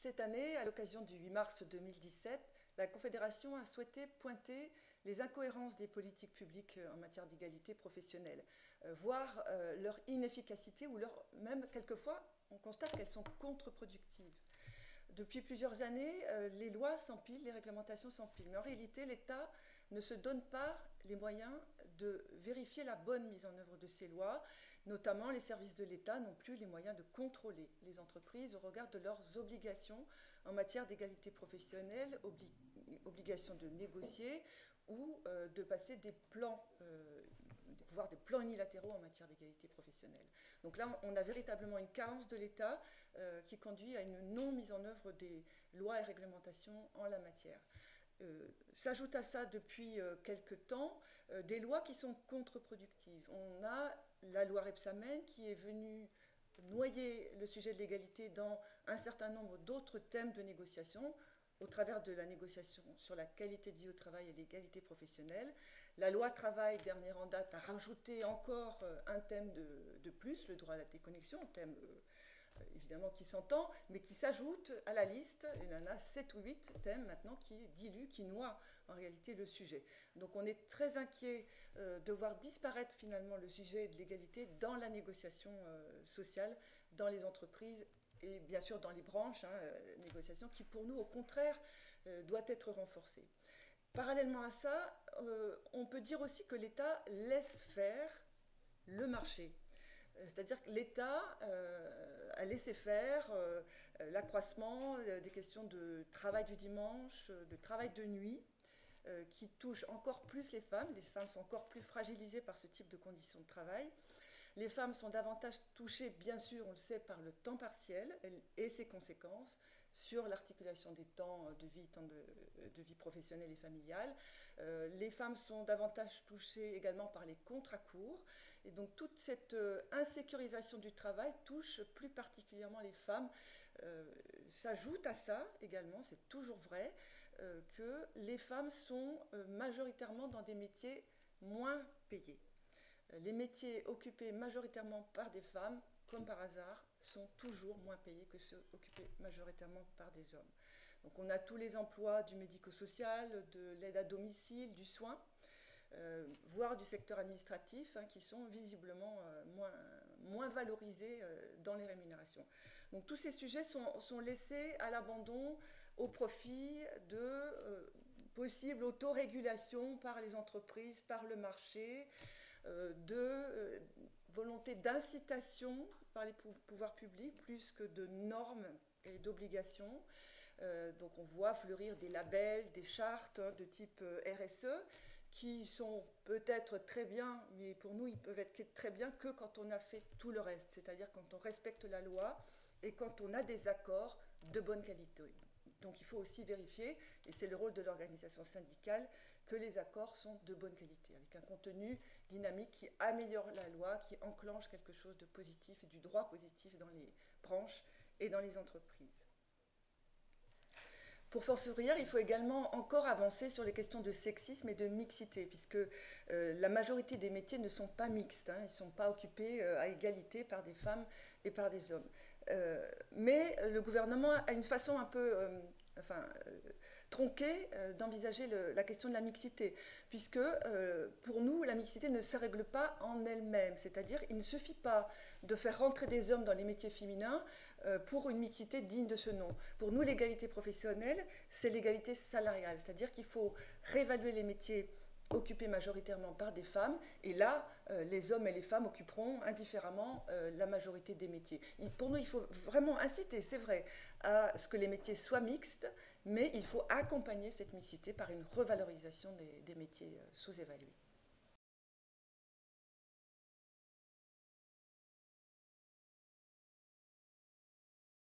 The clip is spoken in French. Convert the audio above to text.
Cette année, à l'occasion du 8 mars 2017, la Confédération a souhaité pointer les incohérences des politiques publiques en matière d'égalité professionnelle, voire leur inefficacité ou même quelquefois on constate qu'elles sont contre-productives. Depuis plusieurs années, les lois s'empilent, les réglementations s'empilent, mais en réalité l'État ne se donne pas les moyens de vérifier la bonne mise en œuvre de ces lois, notamment les services de l'État n'ont plus les moyens de contrôler les entreprises au regard de leurs obligations en matière d'égalité professionnelle, obligation de négocier ou de passer des plans, voire des plans unilatéraux en matière d'égalité professionnelle. Donc là, on a véritablement une carence de l'État qui conduit à une non-mise en œuvre des lois et réglementations en la matière. S'ajoute à ça depuis quelque temps des lois qui sont contre-productives. On a la loi Rebsamen qui est venue noyer le sujet de l'égalité dans un certain nombre d'autres thèmes de négociation au travers de la négociation sur la qualité de vie au travail et l'égalité professionnelle. La loi travail, dernière en date, a rajouté encore un thème de plus, le droit à la déconnexion, un thème évidemment qui s'entend, mais qui s'ajoute à la liste. Il y en a 7 ou 8 thèmes maintenant qui diluent, qui noient en réalité le sujet. Donc on est très inquiet de voir disparaître finalement le sujet de l'égalité dans la négociation sociale, dans les entreprises et bien sûr dans les branches, négociation qui pour nous au contraire doit être renforcée. Parallèlement à ça, on peut dire aussi que l'État laisse faire le marché. C'est-à-dire que l'État a laissé faire l'accroissement des questions de travail du dimanche, de travail de nuit, qui touchent encore plus les femmes. Les femmes sont encore plus fragilisées par ce type de conditions de travail. Les femmes sont davantage touchées, bien sûr, on le sait, par le temps partiel et ses conséquences sur l'articulation des temps de vie professionnelle et familiale. Les femmes sont davantage touchées également par les contrats courts. Et donc toute cette insécurisation du travail touche plus particulièrement les femmes. S'ajoute à ça également, c'est toujours vrai, que les femmes sont majoritairement dans des métiers moins payés. Les métiers occupés majoritairement par des femmes, comme par hasard, sont toujours moins payés que ceux occupés majoritairement par des hommes. Donc on a tous les emplois du médico-social, de l'aide à domicile, du soin, voire du secteur administratif, qui sont visiblement moins valorisés dans les rémunérations. Donc tous ces sujets sont laissés à l'abandon au profit de possibles autorégulations par les entreprises, par le marché, de volonté d'incitation par les pouvoirs publics plus que de normes et d'obligations. Donc on voit fleurir des labels, des chartes de type RSE qui sont peut-être très bien, mais pour nous ils peuvent être très bien que quand on a fait tout le reste, c'est-à-dire quand on respecte la loi et quand on a des accords de bonne qualité. Donc il faut aussi vérifier, et c'est le rôle de l'organisation syndicale, que les accords sont de bonne qualité, avec un contenu dynamique qui améliore la loi, qui enclenche quelque chose de positif et du droit positif dans les branches et dans les entreprises. Pour force ouvrière, il faut également encore avancer sur les questions de sexisme et de mixité, puisque la majorité des métiers ne sont pas mixtes, ils ne sont pas occupés à égalité par des femmes et par des hommes. Mais le gouvernement a une façon un peu tronquée d'envisager la question de la mixité, puisque pour nous, la mixité ne se règle pas en elle-même, c'est-à-dire il ne suffit pas de faire rentrer des hommes dans les métiers féminins pour une mixité digne de ce nom. Pour nous, l'égalité professionnelle, c'est l'égalité salariale, c'est-à-dire qu'il faut réévaluer les métiers occupés majoritairement par des femmes, et là, les hommes et les femmes occuperont indifféremment la majorité des métiers. Pour nous, il faut vraiment inciter, c'est vrai, à ce que les métiers soient mixtes, mais il faut accompagner cette mixité par une revalorisation des métiers sous-évalués.